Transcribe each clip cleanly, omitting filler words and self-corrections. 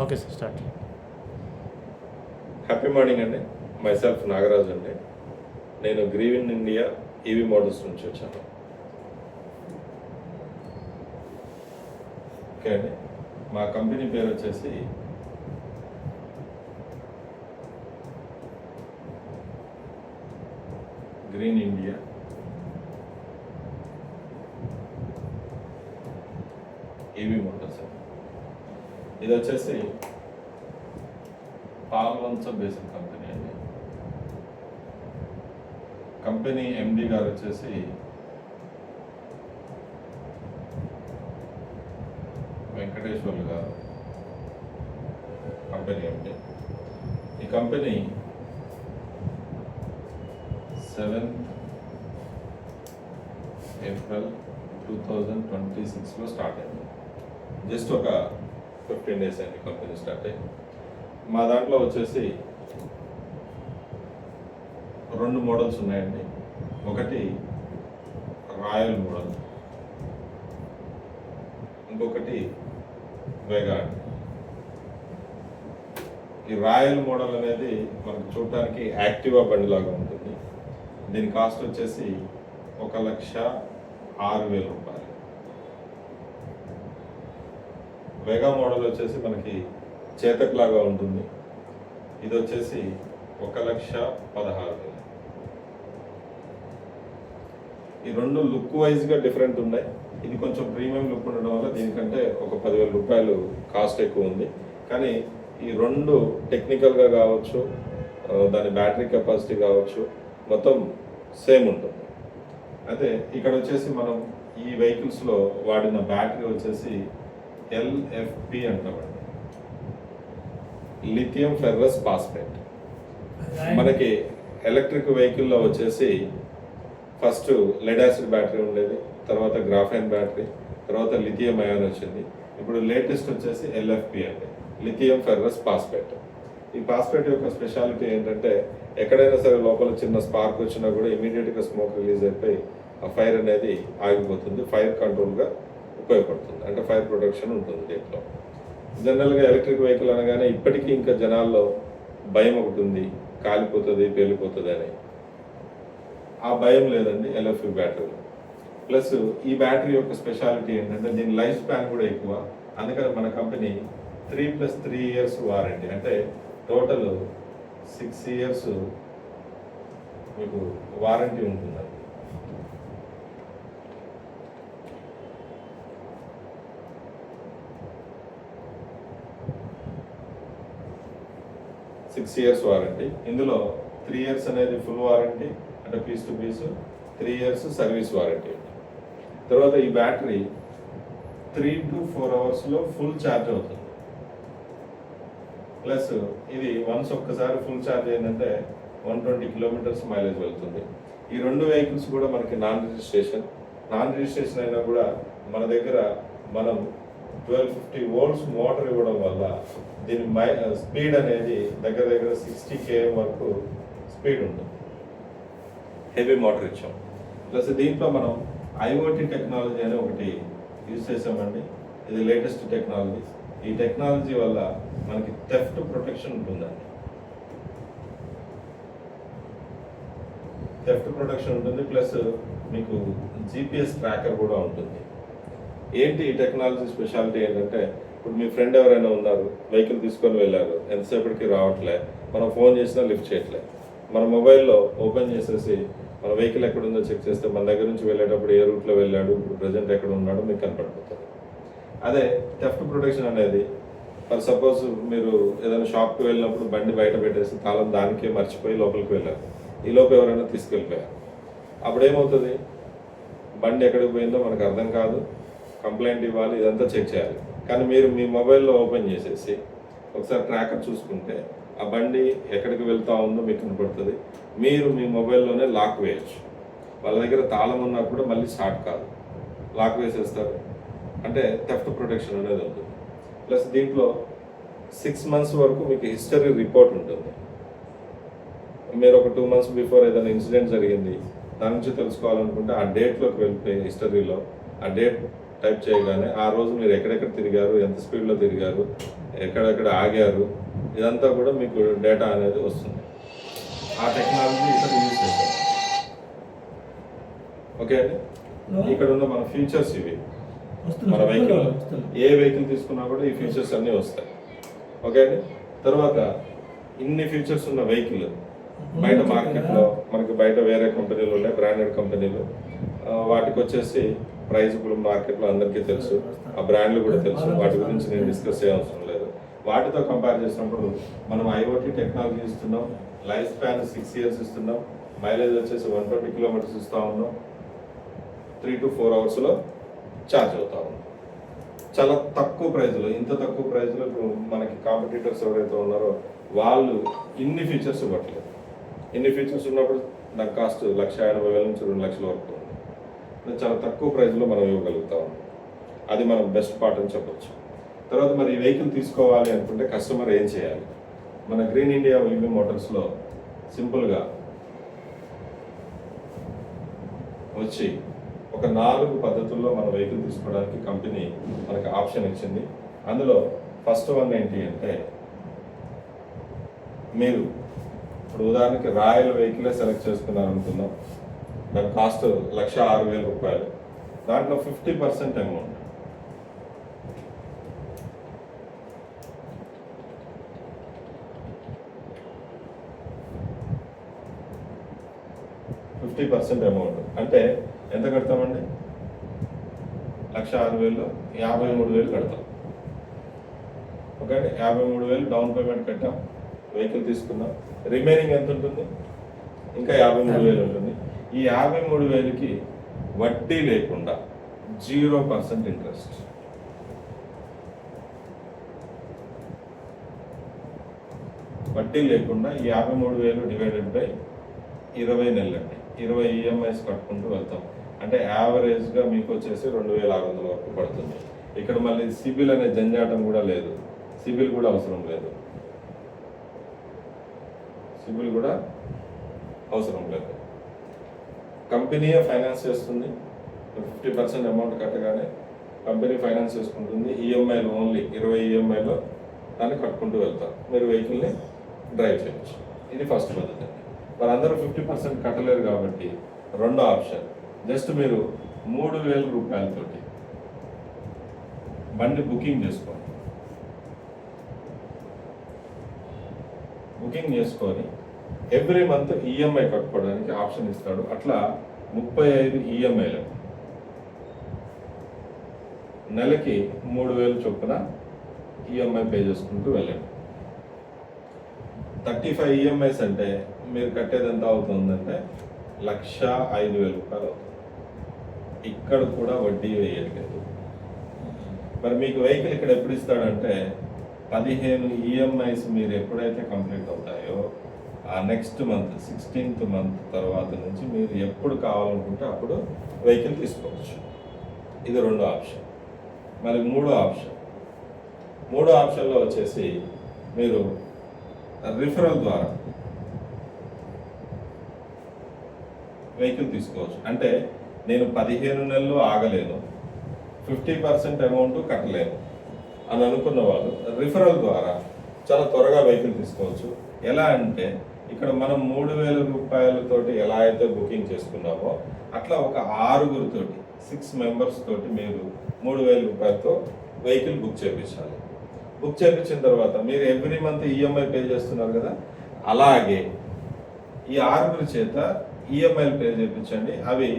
Okay sir, start. Happy morning అండి. Myself Nagaraju అండి. నేను గ్రీవిన్ ఇండియా ఈవీ మోడల్స్ నుంచి వచ్చాను. ఓకే అండి, మా కంపెనీ పేరు వచ్చేసి గ్రీన్ ఇండియా ఈవీ మోటార్స్ అండి. ఇది వచ్చేసి పాల్వంచ బేసిక్ కంపెనీ అండి. కంపెనీ ఎండి గారు వచ్చేసి వెంకటేశ్వర్లు గారు, కంపెనీ ఎండి. ఈ కంపెనీ 7th April 2026లో స్టార్ట్ అయింది. జస్ట్ ఒక 15 days అయింది కంపెనీ స్టార్ట్ అయ్యి. మా దాంట్లో వచ్చేసి 2 మోడల్స్ ఉన్నాయండి. ఒకటి రాయల్ మోడల్, ఇంకొకటి వేగా. ఈ రాయల్ మోడల్ అనేది మనకు చూడటానికి యాక్టివా బండి లాగా ఉంటుంది. దీని కాస్ట్ వచ్చేసి 1,06,000 రూపాయలు. వేగా మోడల్ వచ్చేసి మనకి చేతక్ లాగా ఉంటుంది. ఇది వచ్చేసి 1,16,000. ఈ రెండు లుక్ వైజ్గా డిఫరెంట్ ఉన్నాయి. ఇది కొంచెం ప్రీమియం లుక్ ఉండడం వల్ల దీనికంటే ఒక 10,000 రూపాయలు కాస్ట్ ఎక్కువ ఉంది. కానీ ఈ రెండు టెక్నికల్గా కావచ్చు, దాని బ్యాటరీ కెపాసిటీ కావచ్చు, మొత్తం సేమ్ ఉంటుంది. అయితే ఇక్కడ వచ్చేసి మనం ఈ వెహికల్స్లో వాడిన బ్యాటరీ వచ్చేసి LFP అంటామండి, లిథియం ఫెర్రస్ ఫాస్ఫేట్. మనకి ఎలక్ట్రిక్ వెహికల్లో వచ్చేసి ఫస్ట్ లెడ్ యాసిడ్ బ్యాటరీ ఉండేది, తర్వాత గ్రాఫైన్ బ్యాటరీ, తర్వాత లిథియం అయాన్ వచ్చింది. ఇప్పుడు లేటెస్ట్ వచ్చేసి LFP అండి, లిథియం ఫెర్రస్ ఫాస్ఫేట్. ఈ ఫాస్ఫేట్ యొక్క స్పెషాలిటీ ఏంటంటే ఎక్కడైనా సరే లోపల చిన్న స్పార్క్ వచ్చినా కూడా ఇమీడియట్గా స్మోక్ రిలీజ్ అయిపోయి ఆ ఫైర్ అనేది ఆగిపోతుంది. ఫైర్ కంట్రోల్గా ఉపయోగపడుతుంది, అంటే ఫైర్ ప్రొటెక్షన్ ఉంటుంది దీంట్లో. జనరల్గా ఎలక్ట్రిక్ వెహికల్ అనగానే ఇప్పటికీ ఇంకా జనాల్లో భయం ఒకటి ఉంది, కాలిపోతుంది, పేలిపోతుంది అని. ఆ భయం లేదండి LFP బ్యాటరీలో. ప్లస్ ఈ బ్యాటరీ యొక్క స్పెషాలిటీ ఏంటంటే దీని లైఫ్ స్పాన్ కూడా ఎక్కువ. అందుకని మన కంపెనీ 3+3 years వారంటీ, అంటే టోటల్ 6 years మీకు వారంటీ ఉంటుందండి. Six years warranty. ఇందులో 3 years అనేది ఫుల్ వారంటీ, అంటే piece to piece. 3 years service warranty. తర్వాత ఈ battery 3 to 4 hours full charge అవుతుంది. ప్లస్ ఇది వన్స్ ఒక్కసారి ఫుల్ ఛార్జ్ అయిందంటే 120 kilometers మైలేజ్ వెళ్తుంది. ఈ రెండు వెహికల్స్ కూడా మనకి నాన్ రిజిస్ట్రేషన్ అయినా కూడా మన దగ్గర మనం 1250 volts మోటార్ ఇవ్వడం వల్ల దీని స్పీడ్ అనేది దగ్గర 60 km వరకు స్పీడ్ ఉంటుంది. హెవీ మోటార్ ఇచ్చాం. ప్లస్ దీంట్లో మనం IoT టెక్నాలజీ అని ఒకటి యూజ్ చేసామండి. ఇది లేటెస్ట్ టెక్నాలజీ. ఈ టెక్నాలజీ వల్ల మనకి థెఫ్ట్ ప్రొటెక్షన్ ఉంటుందండి. థెఫ్ట్ ప్రొటెక్షన్ ఉంటుంది, ప్లస్ మీకు GPS ట్రాకర్ కూడా ఉంటుంది. ఏంటి ఈ టెక్నాలజీ స్పెషాలిటీ ఏంటంటే, ఇప్పుడు మీ ఫ్రెండ్ ఎవరైనా ఉన్నారు, వెహికల్ తీసుకొని వెళ్ళారు, ఎంతసేపటికి రావట్లే, మనం ఫోన్ చేసినా లిఫ్ట్ చేయట్లే, మన మొబైల్లో ఓపెన్ చేసేసి మన వెహికల్ ఎక్కడుందో చెక్ చేస్తే మన దగ్గర నుంచి వెళ్ళేటప్పుడు ఏ రూట్లో వెళ్ళాడు, ఇప్పుడు ప్రజెంట్ ఎక్కడ ఉన్నాడో మీకు కనపడిపోతుంది. అదే థెఫ్ట్ ప్రొటెక్షన్ అనేది, ఫర్ సపోజ్ మీరు ఏదైనా షాప్కి వెళ్ళినప్పుడు బండి బయట పెట్టేసి తాళం దానికే మర్చిపోయి లోపలికి వెళ్ళారు, ఈ లోపు ఎవరైనా తీసుకెళ్ళిపోయారు. అప్పుడు ఏమవుతుంది, బండి ఎక్కడికి పోయిందో మనకు అర్థం కాదు, కంప్లైంట్ ఇవ్వాలి, ఇదంతా చెక్ చేయాలి. కానీ మీరు మీ మొబైల్లో ఓపెన్ చేసేసి ఒకసారి ట్రాకర్ చూసుకుంటే ఆ బండి ఎక్కడికి వెళ్తా ఉందో మీకు కనపడుతుంది. మీరు మీ మొబైల్లోనే లాక్ వేయచ్చు. వాళ్ళ దగ్గర తాళం ఉన్నా కూడా మళ్ళీ స్టార్ట్ కాదు, లాక్ వేసేస్తారు. అంటే థెఫ్ట్ ప్రొటెక్షన్ అనేది ఉంటుంది. ప్లస్ దీంట్లో 6 months వరకు మీకు హిస్టరీ రిపోర్ట్ ఉంటుంది. మీరు ఒక 2 months బిఫోర్ ఏదైనా ఇన్సిడెంట్ జరిగింది, దాని నుంచి తెలుసుకోవాలనుకుంటే ఆ డేట్లోకి వెళ్ళిపోయి హిస్టరీలో ఆ డేట్ టైప్ చేయగానే ఆ రోజు మీరు ఎక్కడెక్కడ తిరిగారు, ఎంత స్పీడ్లో తిరిగారు, ఎక్కడెక్కడ ఆగారు, ఇదంతా కూడా మీకు డేటా అనేది వస్తుంది. ఆ టెక్నాలజీ ఇక్కడ యూజ్ చేస్తాం. ఓకే అండి, ఇక్కడ ఉన్న మన ఫీచర్స్ ఇవి. మన వెహికల్ ఏ వెహికల్ తీసుకున్నా కూడా ఈ ఫీచర్స్ అన్నీ వస్తాయి. ఓకే అండి, తర్వాత ఇన్ని ఫీచర్స్ ఉన్న వెహికల్ బయట మార్కెట్లో మనకి బయట వేరే కంపెనీలు ఉన్నాయి, బ్రాండెడ్ కంపెనీలు. వాటికి వచ్చేసి ప్రైస్ ఇప్పుడు మార్కెట్లో అందరికీ తెలుసు, ఆ బ్రాండ్లు కూడా తెలుసు, వాటి గురించి నేను డిస్కస్ చేయవసరం లేదు. వాటితో కంపేర్ చేసినప్పుడు మనం ఐఓటీ టెక్నాలజీ ఇస్తున్నాం, లైఫ్ స్పాన్ 6 years ఇస్తున్నాం, మైలేజ్ వచ్చేసి 120 kilometers ఇస్తూ ఉన్నాం, 3 to 4 hours ఛార్జ్ అవుతా ఉన్నాం. చాలా తక్కువ ప్రైజ్లో, ఇంత తక్కువ ప్రైజ్లో ఇప్పుడు మనకి కాంపిటీటర్స్ ఎవరైతే ఉన్నారో వాళ్ళు ఇన్ని ఫీచర్స్ ఇవ్వట్లేదు. ఇన్ని ఫీచర్స్ ఉన్నప్పుడు దాని కాస్ట్ 1,80,000 నుంచి 2 లక్షల వరకు ఉంది. చాలా తక్కువ ప్రైజ్లో మనం ఇవ్వగలుగుతాం. అది మనం బెస్ట్ పార్ట్ అని చెప్పొచ్చు. తర్వాత మరి ఈ వెహికల్ తీసుకోవాలి అనుకుంటే కస్టమర్ ఏం చేయాలి? మన గ్రీన్ ఇండియా ఈవీ మోటార్స్లో సింపుల్గా వచ్చి ఒక 4 పద్ధతుల్లో మన వెహికల్ తీసుకోవడానికి కంపెనీ మనకి ఆప్షన్ ఇచ్చింది. అందులో ఫస్ట్ వన్ ఏంటి అంటే, మీరు ఇప్పుడు ఉదాహరణకి రాయల్ వెహికలే సెలెక్ట్ చేసుకున్నారు అనుకుందాం, దాని కాస్ట్ 1,06,000 రూపాయలు. దాంట్లో 50% అమౌంట్, అంటే ఎంత కడతామండి? 1,06,000లో 53,000 కడతాం. ఓకే, 53,000 డౌన్ పేమెంట్ కట్టాం, వెహికల్ తీసుకున్నాం. రిమైనింగ్ ఎంత ఉంటుంది? ఇంకా 53,000 ఉంటుంది. ఈ 53,000కి వడ్డీ లేకుండా 0% ఇంట్రెస్ట్. వడ్డీ లేకుండా ఈ 53,000 డివైడెడ్ బై 20 నెలలండి, 20 EMIs కట్టుకుంటూ వెళ్తాం. అంటే యావరేజ్గా మీకు వచ్చేసి 2,600 వరకు పడుతుంది. ఇక్కడ మళ్ళీ సిబిల్ అనే జంజాటం కూడా లేదు, సిబిల్ కూడా అవసరం లేదు, సిబిల్ కూడా అవసరం లేదు. కంపెనీయే ఫైనాన్స్ చేస్తుంది. 50% అమౌంట్ కట్టగానే కంపెనీ ఫైనాన్స్ చేసుకుంటుంది. ఈఎంఐలు ఓన్లీ 20 EMIలో దాన్ని కట్టుకుంటూ వెళ్తారు. మీరు వెహికల్ని డ్రైవ్ చేయొచ్చు. ఇది ఫస్ట్ పద్ధతి. మరి అందరూ 50% కట్టలేరు కాబట్టి రెండో ఆప్షన్, జస్ట్ మీరు 3,000 రూపాయలతోటి బండి బుకింగ్ చేసుకోండి. బుకింగ్ చేసుకొని ఎవ్రీ మంత్ ఈఎంఐ కట్టుకోవడానికి ఆప్షన్ ఇస్తాడు. అట్లా 35 EMIలు, నెలకి 3,000 చొప్పున ఈఎంఐ పే చేసుకుంటూ వెళ్ళండి. 35 EMIs అంటే మీరు కట్టేది ఎంత అవుతుందంటే 1,05,000 రూపాయలు అవుతుంది. ఇక్కడ కూడా వడ్డీ వేయట్లేదు. మరి మీకు వెహికల్ ఇక్కడ ఎప్పుడు ఇస్తాడంటే 15 EMIs మీరు ఎప్పుడైతే కంప్లీట్ అవుతాయో ఆ నెక్స్ట్ మంత్ 16th మంత్ తర్వాత నుంచి మీరు ఎప్పుడు కావాలనుకుంటే అప్పుడు వెహికల్ తీసుకోవచ్చు. ఇది రెండో ఆప్షన్. మరి మూడో ఆప్షన్లో వచ్చేసి మీరు రిఫరల్ ద్వారా వెహికల్ తీసుకోవచ్చు. అంటే నేను 15 నెలలు ఆగలేను, 50% అమౌంట్ కట్టలేను అని అనుకున్న వాళ్ళు రిఫరల్ ద్వారా చాలా త్వరగా వెహికల్ తీసుకోవచ్చు. ఎలా అంటే ఇక్కడ మనం 3,000 రూపాయలతోటి ఎలా అయితే బుకింగ్ చేసుకున్నామో అట్లా ఒక 6 members తోటి మీరు 3,000 రూపాయలతో వెహికల్ బుక్ చేయించాలి. బుక్ చేయించిన తర్వాత మీరు ఎవ్రీ మంత్ ఈఎంఐ పే చేస్తున్నారు కదా, అలాగే ఈ 6 చేత ఈఎంఐలు పే చేయించండి. అవి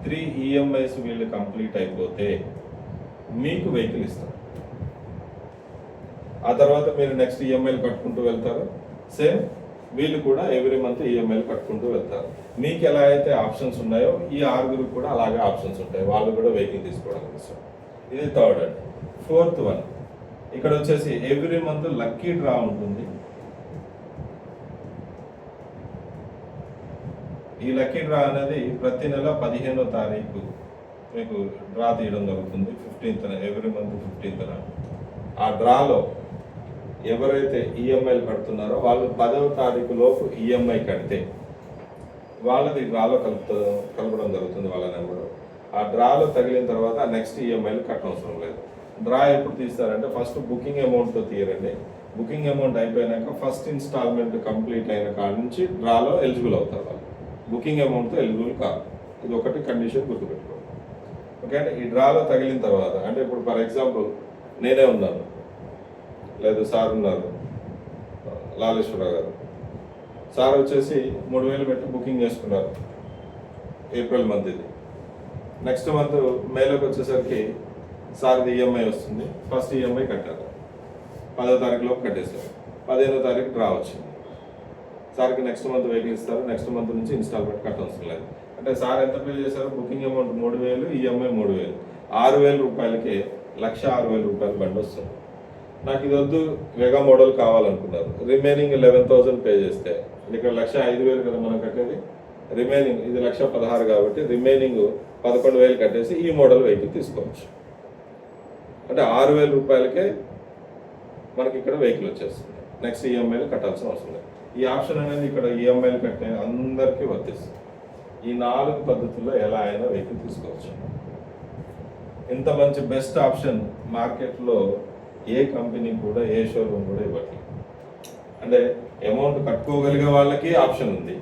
3 EMIs వీళ్ళు కంప్లీట్ అయిపోతే మీకు వెహికల్ ఇస్తారు. ఆ తర్వాత మీరు నెక్స్ట్ ఈఎంఐలు కట్టుకుంటూ వెళ్తారు. సేమ్ వీళ్ళు కూడా ఎవ్రీ మంత్ ఈఎంఐలు కట్టుకుంటూ వెళ్తారు. మీకు ఎలా అయితే ఆప్షన్స్ ఉన్నాయో ఈ 6 కూడా అలాగే ఆప్షన్స్ ఉంటాయి, వాళ్ళు కూడా వెహికల్ తీసుకోవడానికి ఇస్తారు. ఇది థర్డ్ అండి. ఫోర్త్ వన్, ఇక్కడ వచ్చేసి ఎవ్రీ మంత్ లక్కీ డ్రా ఉంటుంది. ఈ లక్కీ డ్రా అనేది ప్రతి నెల 15వ తారీఖు మీకు డ్రా తీయడం జరుగుతుంది. 15th every month 15th. ఆ డ్రాలో ఎవరైతే ఈఎంఐలు కడుతున్నారో వాళ్ళు 10వ తారీఖు లోపు ఈఎంఐ కడితే వాళ్ళది డ్రాలో కలపడం జరుగుతుంది వాళ్ళ నెంబరు. ఆ డ్రాలో తగిలిన తర్వాత నెక్స్ట్ ఈఎంఐలు కట్టనవసరం లేదు. డ్రా ఎప్పుడు తీస్తారంటే ఫస్ట్ బుకింగ్ అమౌంట్తో తీయరండి. బుకింగ్ అమౌంట్ అయిపోయినాక ఫస్ట్ ఇన్స్టాల్మెంట్ కంప్లీట్ అయిన కాడ నుంచి డ్రాలో ఎలిజిబుల్ అవుతారు వాళ్ళు. బుకింగ్ అమౌంట్తో ఎలిజిబుల్ కాదు. ఇది ఒకటి కండిషన్ గుర్తుపెట్టుకోండి. ఓకే అండి. ఈ డ్రాలో తగిలిన తర్వాత అంటే ఇప్పుడు ఫర్ ఎగ్జాంపుల్ నేనే ఉన్నాను, లేదు సార్ ఉన్నారు, లాలేశ్వరరావు గారు. సార్ వచ్చేసి 3,000 పెట్టి బుకింగ్ చేసుకున్నారు ఏప్రిల్ మంత్. ఇది నెక్స్ట్ మంత్ మేలోకి వచ్చేసరికి సార్ది ఈఎంఐ వస్తుంది. ఫస్ట్ ఈఎంఐ కట్టారు, 10వ తారీఖులోపు కట్టేశారు. 15వ తారీఖు డ్రా వచ్చింది. సార్కి నెక్స్ట్ మంత్ వెహికల్ ఇస్తారు. నెక్స్ట్ మంత్ నుంచి ఇన్స్టాల్మెంట్ కట్టవసరం లేదు. అంటే సార్ ఎంత పే చేశారు? బుకింగ్ అమౌంట్ 3,000, ఈఎంఐ 3,000, 6,000 రూపాయలకి 1,06,000 రూపాయలు బండి వస్తుంది. నాకు ఇది వద్దు, మెగా మోడల్ కావాలనుకున్నారు. రిమైనింగ్ 11,000 పే చేస్తే ఇక్కడ 1,05,000 కదా మనం కట్టేది. రిమైనింగ్ ఇది 1,16,000 కాబట్టి రిమైనింగ్ 11,000 కట్టేసి ఈ మోడల్ వెహికల్ తీసుకోవచ్చు. అంటే 6,000 రూపాయలకే మనకి ఇక్కడ వెహికల్ వచ్చేస్తుంది. నెక్స్ట్ ఈఎంఐలు కట్టాల్సిన అవసరం లేదు. ఈ ఆప్షన్ అనేది ఇక్కడ ఈఎంఐలు కట్టే అందరికీ వర్తిస్తుంది. ఈ 4 పద్ధతుల్లో ఎలా అయినా వెహికల్ తీసుకోవచ్చు. ఇంత మంచి బెస్ట్ ఆప్షన్ మార్కెట్లో ఏ కంపెనీ కూడా, ఏ షోరూమ్ కూడా ఇవ్వట్లేదు. అంటే అమౌంట్ కట్టుకోగలిగే వాళ్ళకి ఆప్షన్ ఉంది.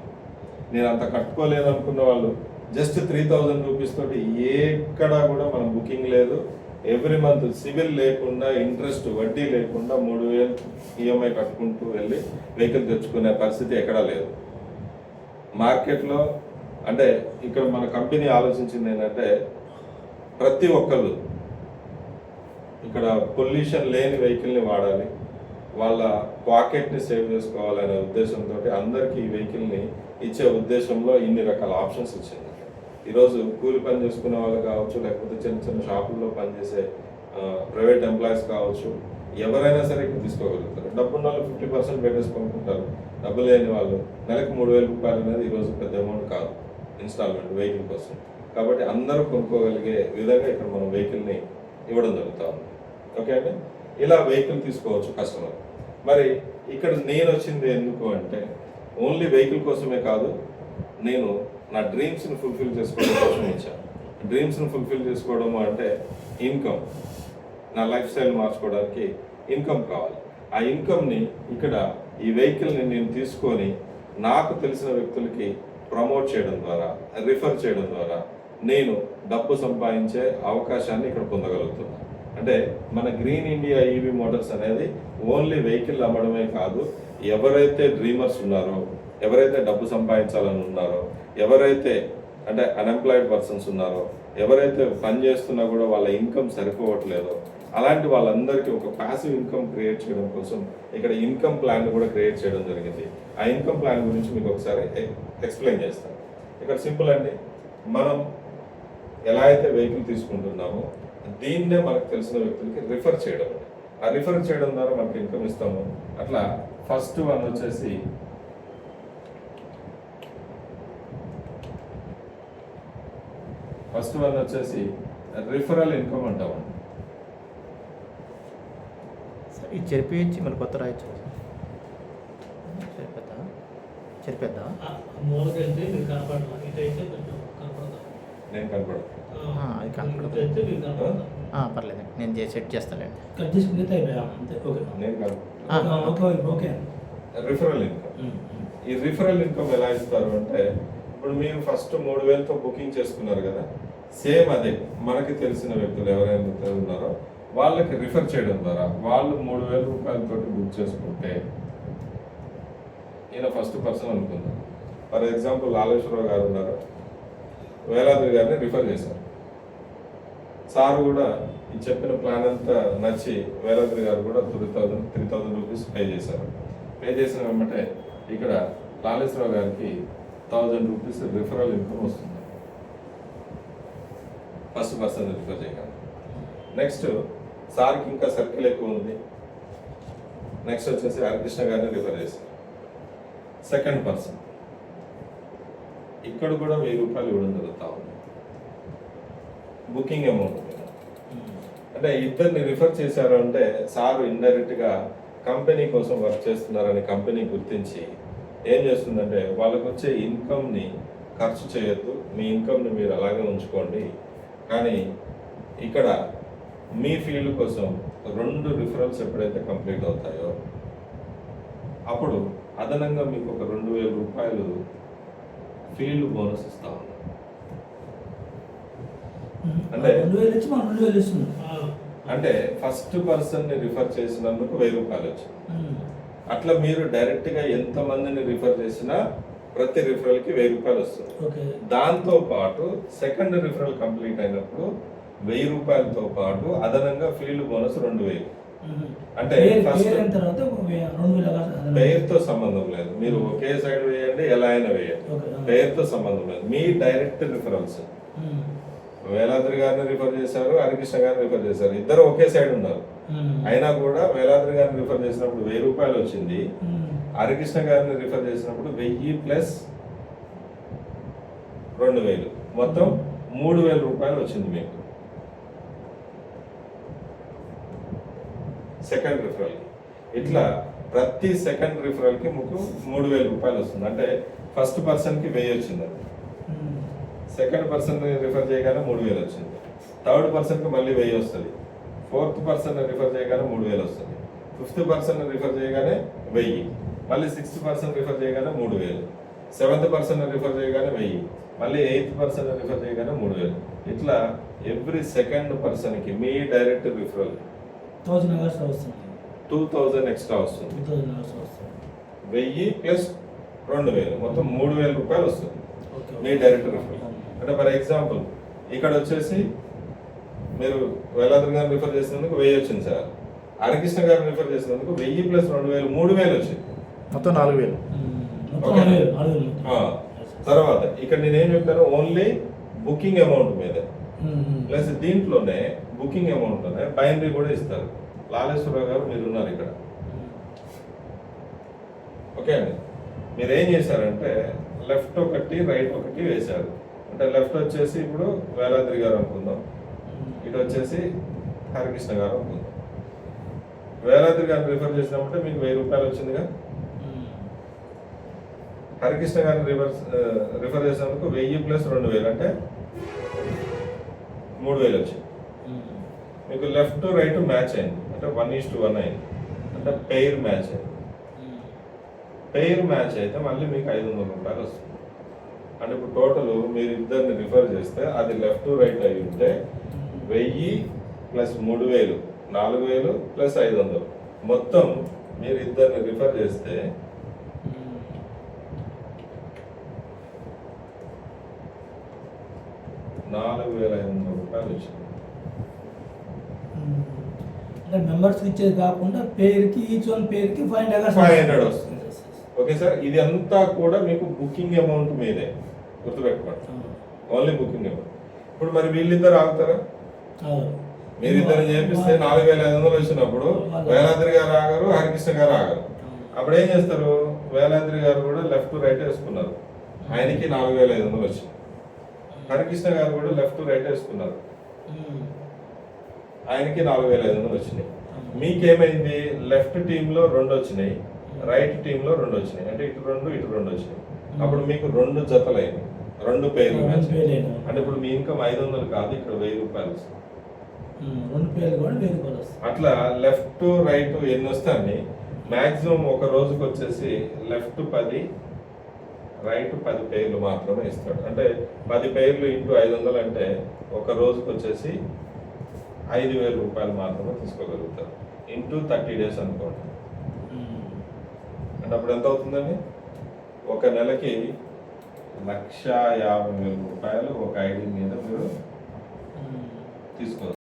నేను అంత కట్టుకోలేదు అనుకున్న వాళ్ళు జస్ట్ 3,000 రూపీస్ తోటి ఎక్కడా కూడా మనం బుకింగ్ లేదు, ఎవ్రీ మంత్ సివిల్ లేకుండా, ఇంట్రెస్ట్ వడ్డీ లేకుండా 3,000 ఈఎంఐ కట్టుకుంటూ వెళ్ళి వెహికల్ తెచ్చుకునే పరిస్థితి ఎక్కడా లేదు మార్కెట్లో. అంటే ఇక్కడ మన కంపెనీ ఆలోచించింది ఏంటంటే ప్రతి ఒక్కళ్ళు ఇక్కడ పొల్యూషన్ లేని వెహికల్ని వాడాలి, వాళ్ళ పాకెట్ని సేవ్ చేసుకోవాలనే ఉద్దేశంతో అందరికీ ఈ వెహికల్ని ఇచ్చే ఉద్దేశంలో ఇన్ని రకాల ఆప్షన్స్ ఇచ్చింది. ఈరోజు కూలి పని చేసుకునే వాళ్ళు కావచ్చు, లేకపోతే చిన్న చిన్న షాపుల్లో పనిచేసే ప్రైవేట్ ఎంప్లాయీస్ కావచ్చు, ఎవరైనా సరే ఇక్కడ తీసుకోగలుగుతారు. డబ్బున్న వాళ్ళు 50% పెట్టేసి కొనుక్కుంటారు. డబ్బు లేని వాళ్ళు నెలకు 3,000 రూపాయలు అనేది ఈరోజు పెద్ద అమౌంట్ కాదు ఇన్స్టాల్మెంట్ వెహికల్ కోసం. కాబట్టి అందరూ కొనుక్కోగలిగే విధంగా ఇక్కడ మనం వెహికల్ని ఇవ్వడం జరుగుతూ ఉంది. ఓకే అండి. ఇలా వెహికల్ తీసుకోవచ్చు కస్టమర్. మరి ఇక్కడ నేను వచ్చింది ఎందుకు అంటే ఓన్లీ వెహికల్ కోసమే కాదు, నేను నా డ్రీమ్స్ని ఫుల్ఫిల్ చేసుకోవడం కోసం ఇచ్చాను. డ్రీమ్స్ని ఫుల్ఫిల్ చేసుకోవడం అంటే ఇన్కమ్, నా లైఫ్ స్టైల్ మార్చుకోవడానికి ఇన్కమ్ కావాలి. ఆ ఇన్కమ్ని ఇక్కడ ఈ వెహికల్ని నేను తీసుకొని నాకు తెలిసిన వ్యక్తులకి ప్రమోట్ చేయడం ద్వారా, రిఫర్ చేయడం ద్వారా నేను డబ్బు సంపాదించే అవకాశాన్ని ఇక్కడ పొందగలుగుతున్నాను. అంటే మన గ్రీన్ ఇండియా ఈవీ మోటార్స్ అనేది ఓన్లీ వెహికల్ అమ్మడమే కాదు, ఎవరైతే డ్రీమర్స్ ఉన్నారో, ఎవరైతే డబ్బు సంపాదించాలని ఉన్నారో, ఎవరైతే అంటే అన్ఎంప్లాయిడ్ పర్సన్స్ ఉన్నారో, ఎవరైతే పని చేస్తున్నా కూడా వాళ్ళ ఇన్కమ్ సరిపోవట్లేదో అలాంటి వాళ్ళందరికీ ఒక ప్యాసివ్ ఇన్కమ్ క్రియేట్ చేయడం కోసం ఇక్కడ ఇన్కమ్ ప్లాన్ కూడా క్రియేట్ చేయడం జరిగింది. ఆ ఇన్కమ్ ప్లాన్ గురించి మీకు ఒకసారి ఎక్స్ప్లెయిన్ చేస్తాను. ఇక్కడ సింపుల్ అండి, మనం ఎలా అయితే వెహికల్ తీసుకుంటున్నామో దీన్నే మనకు తెలిసిన వ్యక్తులకి రిఫర్ చేయడం. ఆ రిఫర్ చేయడం ద్వారా మనకి ఇన్కమ్ ఇస్తాము. అట్లా ఫస్ట్ వన్ వచ్చేసి రిఫరల్ ఇన్కమ్ అంటామండి. ఇది చెరిపేయచ్చు, మన కొత్త రాయచ్చు. చెరిపేద్దా మూలకెళ్తే మీరు కనపడదు, ఇటైతే కొంచెం కనపడదు. నేను కనపడదు, అది కనపడదు. ఇటైతే మీరు కనపడదు. పర్లేదు, నేను సెట్ చేస్తానండి. కట్ చేసుకుంటే అయిపోయా అంతే. ఓకే, నేను కనపడదు. Okay okay. Referral income. ఈ రిఫరల్ ఇన్కమ్ ఎలా ఇస్తారు అంటే ఇప్పుడు మీరు ఫస్ట్ 3,000తో బుకింగ్ చేసుకున్నారు కదా, సేమ్ అదే మనకి తెలిసిన వ్యక్తులు ఎవరైనా ఉన్నారో వాళ్ళకి రిఫర్ చేయడం ద్వారా వాళ్ళు 3,000 రూపాయలతో బుక్ చేసుకుంటే ఈయన ఫస్ట్ పర్సన్ అనుకుందాం. ఫర్ ఎగ్జాంపుల్ లాలేశ్వరరావు గారు ఉన్నారు, వేలాద్రి గారిని రిఫర్ చేశారు. సార్ కూడా ఈ చెప్పిన ప్లాన్ అంతా నచ్చి వేలాద్రి గారు కూడా 3,000 రూపీస్ పే చేశారు. పే చేసిన వెంబటే ఇక్కడ లాలేశ్వరరావు గారికి 1,000 రూపీస్ రిఫరల్ ఇన్కమ్ వస్తుంది ఫస్ట్ పర్సన్ రిఫర్ చేయగలరు. నెక్స్ట్ సార్కి ఇంకా సర్కిల్ ఎక్కువ ఉంది, నెక్స్ట్ వచ్చేసి హరికృష్ణ గారిని రిఫర్ చేశారు. సెకండ్ పర్సన్ ఇక్కడ కూడా 1,000 రూపాయలు ఇవ్వడం జరుగుతూ ఉంది బుకింగ్ అమౌంట్ మీద. అంటే ఇద్దరిని రిఫర్ చేశారు అంటే సార్ ఇండైరెక్ట్గా కంపెనీ కోసం వర్క్ చేస్తున్నారని కంపెనీ గుర్తించి ఏం చేస్తుందంటే వాళ్ళకు వచ్చే ఇన్కమ్ని ఖర్చు చేయొద్దు, మీ ఇన్కమ్ని మీరు అలాగే ఉంచుకోండి, కానీ ఇక్కడ మీ ఫీల్డ్ కోసం 2 రిఫరల్స్ ఎప్పుడైతే కంప్లీట్ అవుతాయో అప్పుడు అదనంగా మీకు ఒక 2,000 రూపాయలు ఫీల్డ్ బోనస్ ఇస్తా ఉన్నాం. అంటే 2,000 ఇచ్చి మనం 2,000 ఇస్తున్నాం. అంటే ఫస్ట్ పర్సన్ని రిఫర్ చేసినందుకు 1,000 రూపాయలు వచ్చింది. అట్లా మీరు డైరెక్ట్గా ఎంతమందిని రిఫర్ చేసినా ప్రతి రిఫరల్కి 1,000 రూపాయలు వస్తుంది. ఓకే. దాంతో పాటు సెకండ్ రిఫరల్ కంప్లీట్ అయినప్పుడు 1,000 రూపాయలతో పాటు అదనంగా ఫీల్డ్ బోనస్ 2,000. అంటే ఫస్ట్ అయిన తర్వాత 2,000 పేరుతో సంబంధం లేదు, మీరు ఒకే సైడ్ వేయండి, ఎలా అయినా వేయండి, పేరుతో సంబంధం లేదు. మీ డైరెక్ట్ రిఫరల్స్ వేలాద్రి గారిని రిఫర్ చేశారు, హరికృష్ణ గారిని రిఫర్ చేశారు, ఇద్దరు ఒకే సైడ్ ఉన్నారు. అయినా కూడా వేలాద్రి గారిని రిఫర్ చేసినప్పుడు 1,000 రూపాయలు వచ్చింది. హరికృష్ణ గారిని రిఫర్ చేసినప్పుడు 1,000 ప్లస్ 2,000 మొత్తం 3,000 రూపాయలు వచ్చింది మీకు సెకండ్ రిఫరల్. ఇట్లా ప్రతి సెకండ్ రిఫరల్ కి మీకు 3,000 రూపాయలు వస్తుంది. అంటే ఫస్ట్ పర్సన్ కి 1,000 వచ్చింది, సెకండ్ పర్సన్ రిఫర్ చేయగానే 3,000 వచ్చింది, థర్డ్ పర్సన్ కి మళ్ళీ 1,000 వస్తుంది, ఫోర్త్ పర్సన్ రిఫర్ చేయగానే 3,000 వస్తుంది, ఫిఫ్త్ పర్సన్ రిఫర్ చేయగానే 1,000, మళ్ళీ సిక్స్త్ పర్సన్ రిఫర్ చేయగానే 3,000, సెవెంత్ పర్సన్ రిఫర్ చేయగానే 1,000, మళ్ళీ ఎయిత్ పర్సన్ రిఫర్ చేయగానే 3,000. ఇట్లా ఎవ్రీ సెకండ్ పర్సన్ కి మీ డైరెక్ట్ రిఫరల్ 1,000 వస్తుంది, 2,000 ఎక్స్ట్రా వస్తుంది. 2,000 వస్తుంది. 1,000 ప్లస్ 2,000 మొత్తం 3,000 రూపాయలు వస్తుంది ఓకే. మీ డైరెక్ట్ రిఫరల్. అంటే ఫర్ ఎగ్జాంపుల్ ఇక్కడ వచ్చేసి మీరు వేలాద్రి గారిని రిఫర్ చేసినందుకు 1,000 వచ్చింది సార్, హరికృష్ణ గారిని రిఫర్ చేసినందుకు 1,000 ప్లస్ 2,000 3,000 వచ్చింది, మొత్తం 4,000. మొత్తం ఓకే. 4,000. తర్వాత ఇక్కడ నేనేం చెప్పాను, ఓన్లీ బుకింగ్ అమౌంట్ మీద ప్లస్ దీంట్లోనే బుకింగ్ అమౌంట్ లోనే బైనరీ కూడా ఇస్తారు. లాలేశ్వరరావు గారు మీరు ఉన్నారు ఇక్కడ, ఓకే అండి. మీరు ఏం చేశారంటే లెఫ్ట్ ఒకటి రైట్ ఒకటి వేశారు. అంటే లెఫ్ట్ వచ్చేసి ఇప్పుడు వేలాద్రి గారు అనుకుందాం, ఇటు వచ్చేసి హరికృష్ణ గారు అనుకుందాం. వేలాద్రి గారిని రిఫర్ చేసినప్పుడు మీకు 1,000 రూపాయలు వచ్చిందిగా, హరికృష్ణ గారిని రిఫర్ చేసినందుకు 1,000 ప్లస్ 2,000 అంటే 3,000 వచ్చింది. మీకు లెఫ్ట్ రైట్ మ్యాచ్ అయింది, అంటే 1:1 అయింది, అంటే పెయిర్ మ్యాచ్ అయింది. పెయిర్ మ్యాచ్ అయితే మళ్ళీ మీకు 500 రూపాయలు వస్తుంది. అంటే ఇప్పుడు టోటల్ మీరు ఇద్దరిని రిఫర్ చేస్తే అది లెఫ్ట్ రైట్ అయి ఉంటే 1,000 ప్లస్ 3,000 4,000 ప్లస్ 500 మొత్తం మీరు ఇద్దరిని రిఫర్ చేస్తే 4,500 రూపాయలు వచ్చింది. అంటే మెంబర్స్ ఇచ్చేది కాకుండా పేరుకి ఈచ్ వన్ పేరుకి 500 వస్తుంది. ఓకే సార్, ఇది అంతా కూడా మీకు బుకింగ్ అమౌంట్ మీదే, గుర్తుపెట్టుకోండి, ఓన్లీ బుకింగ్ అమౌంట్. ఇప్పుడు మరి వీళ్ళిద్దరు ఆగుతారా? మీరిద్దరు చేపిస్తే 4,500 వచ్చినప్పుడు వేలాద్రి గారు ఆగారు, హరికృష్ణ గారు ఆగారు. అప్పుడు ఏం చేస్తారు, వేలాద్రి గారు కూడా లెఫ్ట్ రైట్ వేసుకున్నారు, ఆయనకి 4,500 వచ్చింది. హరికృష్ణ గారు కూడా లెఫ్ట్ రైట్ వేసుకున్నారు, ఆయనకి 4,500 వచ్చినాయి. మీకేమైంది, లెఫ్ట్ టీంలో 2 వచ్చినాయి, రైట్ టీంలో 2 వచ్చినాయి, అంటే ఇటు 2 ఇటు 2 వచ్చినాయి. అప్పుడు మీకు 2 జతలైనవి, 2 పేర్లు మ్యాచ్. అంటే ఇప్పుడు మీ ఇన్కమ్ 500 కాదు, ఇక్కడ 1,000 రూపాయలు వస్తుంది. 2 పేర్లు కూడా 1,000 రూపాయలు వస్తాయి. అట్లా లెఫ్ట్ రైట్ ఎన్ని వస్తాయని మాక్సిమం ఒక రోజుకి వచ్చేసి లెఫ్ట్ 10 రైట్ 10 పేర్లు మాత్రమే ఇస్తాడు. అంటే 10 పేర్లు ఇంటూ 500 అంటే ఒక రోజుకి వచ్చేసి 5,000 రూపాయలు మాత్రమే తీసుకోగలుగుతారు. ఇంటూ 30 డేస్ అనుకోండి, అంటే అప్పుడు ఎంత అవుతుందండి, ఒక నెలకి 1,50,000 రూపాయలు ఒక ఐడి మీద మీరు తీసుకోవచ్చు.